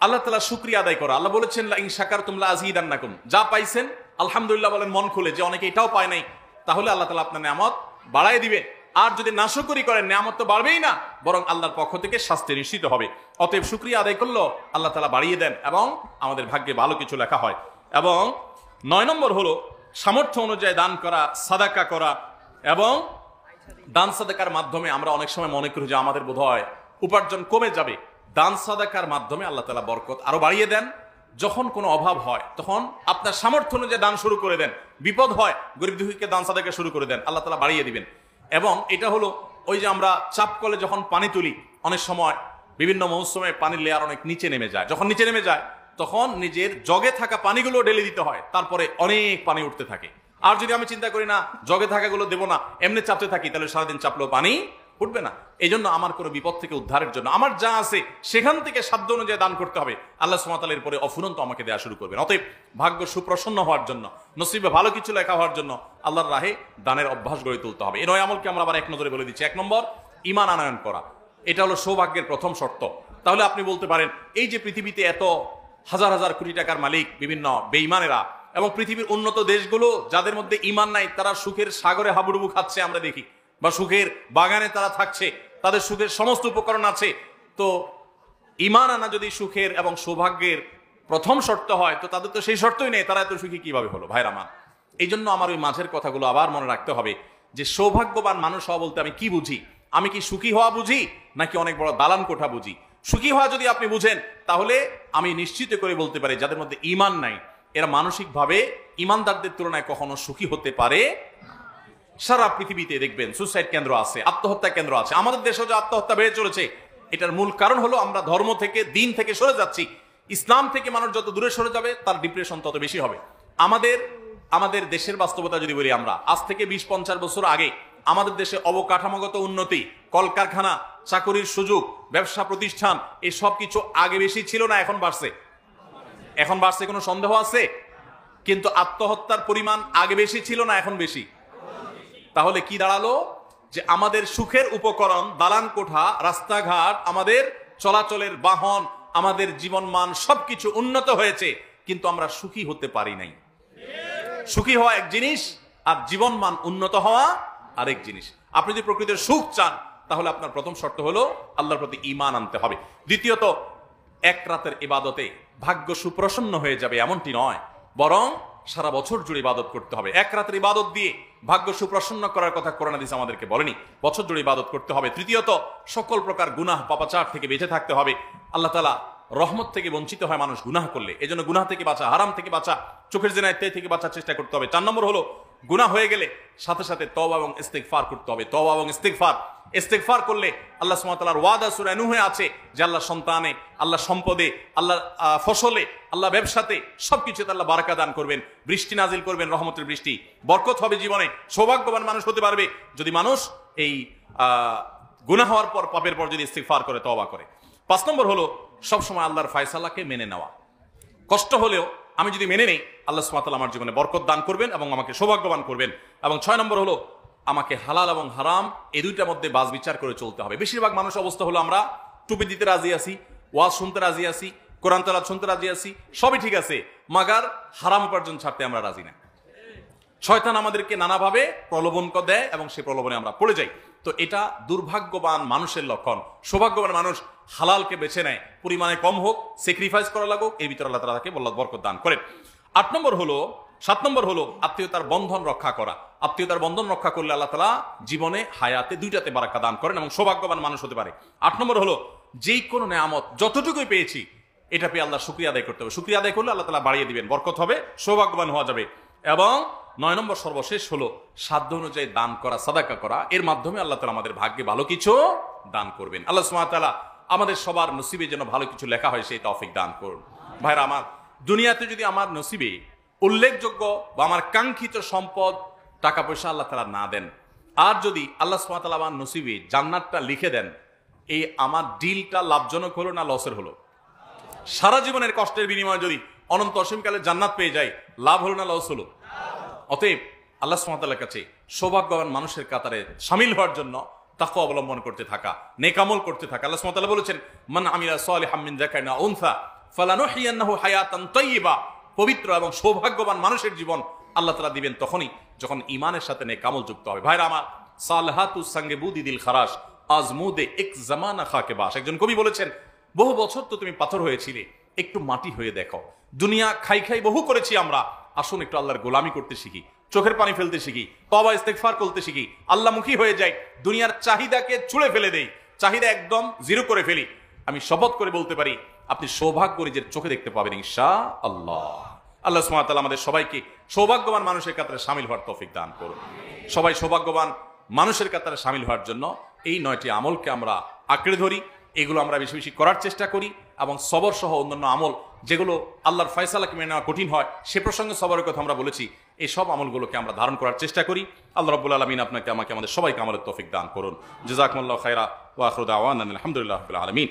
Speaker 1: আল্লাহ তাআলা শুকরিয়া আদায় করা। আল্লাহ বলেছেন, লা ইন শাকারতুম লা আযীদান্নাকুম। যা পাইছেন আলহামদুলিল্লাহ বলেন মন খুলে, যে অনেকে এটাও পায় নাই, তাহলে আল্লাহ তাআলা আপনার নিয়ামত বাড়ায় দিবে। আর যদি নাশকরি করেন, নিয়ামত তো বাড়বেই না, বরং আল্লাহর পক্ষ থেকে শাস্তি নিশ্চিত হবে। অতএব শুকরিয়া আদায় করলো আল্লাহ তাআলা বাড়িয়ে দেন এবং আমাদের ভাগ্যে ভালো কিছু লেখা হয়। এবং 9 নম্বর হলো সামর্থ্য অনুযায়ী দান করা, সাদাকা করা। এবং দান সাদাকার মাধ্যমে আমরা অনেক সময় মনে করি যে আমাদের বোধহয় উপার্জন কমে যাবে। দান সাদাকার মাধ্যমে আল্লাহ তাআলা বরকত আরো বাড়িয়ে দেন। যখন কোনো অভাব হয়, তখন আপনার সামর্থ্য অনুযায়ী দান শুরু করে দেন। বিপদ হয়, গরিব দুঃখীকে দান সাদাকা শুরু করে দেন, আল্লাহ তাআলা বাড়িয়ে দিবেন। এবং এটা হলো ওই যে আমরা চাপ কলে যখন পানি তুলি, অনেক সময় বিভিন্ন মৌসুমে পানির লেয়ার অনেক নিচে নেমে যায়। যখন নিচে নেমে যায়, তখন নিজের জগে থাকা পানিগুলো ঢেলে দিতে হয়, তারপরে অনেক পানি উঠতে থাকে। আর যদি আমি চিন্তা করি না, জগে থাকাগুলো দেবো না, এমনি চাপতে থাকি, তাহলে সারাদিন চাপলেও পানি উঠবে না। এই জন্য আমার কোনো বিপদ থেকে উদ্ধারের জন্য আমার যা আছে সেখান থেকে সাধ্য অনুযায়ী দান করতে হবে। আল্লাহ সুবহানাহু ওয়া তাআলা এরপরে অফুরন্ত আমাকে দেয়া শুরু করবেন। অতএব ভাগ্য সুপ্রসন্ন হওয়ার জন্য, নসিবে ভালো কিছু লেখা হওয়ার জন্য আল্লাহর রাহে দানের অভ্যাস গড়ে তুলতে হবে। এই 9 আমলকে আমরা আবার এক নজরে বলে দিচ্ছি। 1 নম্বর, ঈমান আনয়ন করা। এটা হলো সৌভাগ্যের প্রথম শর্ত। তাহলে আপনি বলতে পারেন, এই যে পৃথিবীতে এত হাজার হাজার কোটি টাকার মালিক বিভিন্ন বেঈমানেরা, এবং পৃথিবীর উন্নত দেশগুলো যাদের মধ্যে ঈমান নাই, তারা সুখের সাগরে হাবুডুবু খাচ্ছে আমরা দেখি, বা সুখের বাগানে তারা থাকছে, তাদের সুখের সমস্ত উপকরণ আছে। তো ঈমান আনা যদি সুখের এবং সৌভাগ্যের প্রথম শর্ত হয়, তো তাদের তো সেই শর্তই নেই, তারা এত সুখী কিভাবে হলো? ভাইরা আমার, এই জন্য আমার ওই মাঝের কথাগুলো আবার মনে রাখতে হবে যে সৌভাগ্যবান মানুষ হওয়া বলতে আমি কি বুঝি? আমি কি সুখী হওয়া বুঝি, নাকি অনেক বড় দালান কোঠা বুঝি? সুখী হওয়া যদি আপনি বুঝেন, তাহলে আমি নিশ্চিত করে বলতে পারি যাদের মধ্যে ঈমান নাই, এরা মানসিকভাবে ঈমানদারদের তুলনায় কখনো সুখী হতে পারে। সারা পৃথিবীতে দেখবেন সুসাইড কেন্দ্র আছে, আত্মহত্যা কেন্দ্র আছে। আমাদের দেশেও যে আত্মহত্যা বেড়ে চলেছে, এটার মূল কারণ হলো আমরা ধর্ম থেকে, দিন থেকে সরে যাচ্ছি। ইসলাম থেকে মানুষ যত দূরে সরে যাবে, তার ডিপ্রেশন তত বেশি হবে। আমাদের দেশের বাস্তবতা যদি বলি, আমরা আজ থেকে 20-50 বছর আগে আমাদের দেশে অবকাঠামোগত উন্নতি, কলকারখানা, চাকরির সুযোগ, ব্যবসা প্রতিষ্ঠান, এই সব কিছু আগে বেশি ছিল না, এখন বাড়ছে। এখন বাড়ছে, কোনো সন্দেহ আছে? কিন্তু আত্মহত্যার পরিমাণ আগে বেশি ছিল না, এখন বেশি। তাহলে কি দাঁড়ালো? যে আমাদের সুখের উপকরণ, দালান কোঠা, রাস্তাঘাট, আমাদের চলাচলের বাহন, আমাদের জীবনমান সবকিছু উন্নত হয়েছে, কিন্তু আমরা সুখী হতে পারি নাই। সুখী হওয়া এক জিনিস, আর জীবনমান উন্নত হওয়া আরেক জিনিস। আপনি যদি প্রকৃতির সুখ চান, তাহলে আপনার প্রথম শর্ত হলো আল্লাহর প্রতি ঈমান আনতে হবে। দ্বিতীয়ত, এক রাতের ইবাদতে ভাগ্য সুপ্রসন্ন হয়ে যাবে এমনটি নয়, বরং সারা বছর জুড়ে ইবাদত করতে হবে। এক রাতের ইবাদত দিয়ে ভাগ্য সুপ্রসন্ন করার কথা কোরআন হাদিস আমাদেরকে বলেনি, বছর জুড়ে ইবাদত করতে হবে। তৃতীয়ত, সকল প্রকার গুনাহ পাপাচার থেকে বেঁচে থাকতে হবে। আল্লাহ তাআলা রহমত থেকে বঞ্চিত হয় মানুষ গুনাহ করলে, এজন্য গুনাহ থেকে বাঁচা, হারাম থেকে বাঁচা, চোখের জিনা ইত্যাদি থেকে বাঁচার চেষ্টা করতে হবে। 4 নম্বর হলো গুনাহ হয়ে গেলে সাথে সাথে তওবা এবং ইস্তিগফার করতে হবে। তওবা এবং ইস্তিগফার করলে আল্লাহ সুবহানাহু ওয়া তাআলার ওয়াদা সূরা নূহে আছে যে আল্লাহ সন্তানে, আল্লাহ সম্পদে, আল্লাহ ফসলে, আল্লাহ ব্যবসাতে, সবকিছুতে আল্লাহ বারাকা দান করবেন, বৃষ্টি নাজিল করবেন, রহমতের বৃষ্টি, বরকত হবে জীবনে। সৌভাগ্যবান মানুষ হতে পারবে যদি মানুষ এই গুনাহ হওয়ার পর, পাপের পর যদি ইস্তিগফার করে, তওবা করে। 5 নম্বর হলো সবসময় আল্লাহর ফয়সালাকে মেনে নেওয়া। কষ্ট হলেও আমি যদি মেনে নেই, আল্লাহ সুবহানাহু ওয়া তাআলা আমার জীবনে বরকত দান করবেন এবং আমাকে সৌভাগ্যবান করবেন। এবং 6 নম্বর হলো আমাকে হালাল এবং হারাম এই দুইটার মধ্যে বাজ বিচার করে চলতে হবে। বেশিরভাগ মানুষ অবস্থা হলো আমরা টুপি দিতে রাজি আছি, ওয়াজ শুনতে রাজি আছি, কোরআন তেলাওয়াত শুনতে রাজি আছি, সবই ঠিক আছে, মাগার হারাম উপার্জন ছাড়তে আমরা রাজি না। শয়তান আমাদেরকে নানাভাবে প্রলোভন দেয় এবং সেই প্রলোভনে আমরা পড়ে যাই। তো এটা দুর্ভাগ্যবান মানুষের লক্ষণ। সৌভাগ্যবান মানুষ হালালকে বেছে নেয়, পরিমাণে কম হোক, স্যাক্রিফাইস করা লাগুক, এর ভিতরে আল্লাহ তাআলা তাকে বরকত দান করেন। 7 নম্বর হলো আত্মীয়তার বন্ধন রক্ষা করা। আত্মীয়তার বন্ধন রক্ষা করলে আল্লাহ তাআলা জীবনে হায়াতে দুইটাতে বারাকা দান করেন এবং সৌভাগ্যবান মানুষ হতে পারে। 8 নম্বর হলো যেই কোনো নেয়ামত যতটুকুই পেয়েছি এটা পেয়ে আল্লাহ শুকরিয়া আদায় করতে হবে। শুকরিয়া আদায় করলে আল্লাহ তাআলা বাড়িয়ে দিবেন, বরকত হবে, সৌভাগ্যবান হওয়া যাবে। এবং 9 নম্বর সর্বশেষ হলো সাধ্য অনুযায়ী দান করা, সাদাকা করা। এর মাধ্যমে আল্লাহ তাআলা আমাদের ভাগ্যে ভালো কিছু দান করবেন। আল্লাহ সুবহানাহু ওয়া তাআলা আমাদের সবার নসিবে যেন ভালো কিছু লেখা হয় সেই তৌফিক দান করুন। ভাইরা আমার, দুনিয়াতে যদি আমার নসিবে উল্লেখযোগ্য বা আমার কাঙ্ক্ষিত সম্পদ টাকা পয়সা আল্লাহ তাআলা না দেন, আর যদি আল্লাহ সুবহানাহু ওয়া তাআলা আমার নসিবে জান্নাতটা লিখে দেন, এই আমার ডিলটা লাভজনক হলো না লসের হলো? সারা জীবনের কষ্টের বিনিময়ে যদি অনন্ত অসীমকালে জান্নাত পেয়ে যায়, লাভ হলো না লস হলো? অতএব আল্লাহ সুবহানাহু ওয়া তাআলার কাছে সৌভাগ্যবান মানুষের কাতারে শামিল হওয়ার জন্য তাকওয়া অবলম্বন করতে থাকা, নেক আমল করতে থাকা। আল্লাহ সুবহানাহু ওয়া তাআলা বলেছেন, মান আমিলা সালিহাম মিন যাকারিন আও উনসা ফালানুহইয়ান্নাহু হায়াতান তাইয়্যিবা। পবিত্র এবং সৌভাগ্যবান মানুষের জীবন আল্লাহ তাআলা দিবেন তখনই যখন ঈমানের সাথে নেক আমল যুক্ত হবে। ভাইরা আমার, সালহাতুস সঙ্গে বুদি দিল খারাস আজমুদে এক জামানা খাকে বাস। একজন কবি বলেছেন, বহু বছর তো তুমি পাথর হয়েছিলে, একটু মাটি হয়ে দেখো। দুনিয়া খাই খাই বহু করেছি আমরা, আসুন একটু আল্লাহর গোলামি করতে শিখি, চোখের পানি ফেলতে শিখি, তওবা ইস্তেগফার করতে শিখি, আল্লাহমুখী হয়ে যাই, দুনিয়ার চাহিদাকে ছুঁড়ে ফেলে দেই, চাহিদা একদম জিরো করে ফেলি। আমি শপথ করে বলতে পারি আপনি সৌভাগ্য নিজের চোখে দেখতে পাবেন ইনশাআল্লাহ। আল্লাহ সুবহানাহু ওয়া তাআলা আমাদের সবাইকে সৌভাগ্যবান মানুষের কাতারে শামিল হওয়ার তৌফিক দান করুন। সবাই সৌভাগ্যবান মানুষের কাতারে শামিল হওয়ার জন্য এই 9টি আমলকে আমরা আঁকড়ে ধরি, এগুলো আমরা বেশি বেশি করার চেষ্টা করি এবং সবর সহ অন্যান্য আমল যেগুলো আল্লাহর ফয়সালাকে মেনে নেওয়া কঠিন হয়, সে প্রসঙ্গে সবরের কথা আমরা বলেছি, এই সব আমলগুলোকে আমরা ধারণ করার চেষ্টা করি। আল্লাহ রাব্বুল আলামিন আপনাকে আমাকে আমাদের সবাইকে আমলের তৌফিক দান করুন। জাযাকুমুল্লাহু খায়রা ওয়া আখিরু দাওয়ানা আলহামদুলিল্লাহি রাব্বিল আলামিন।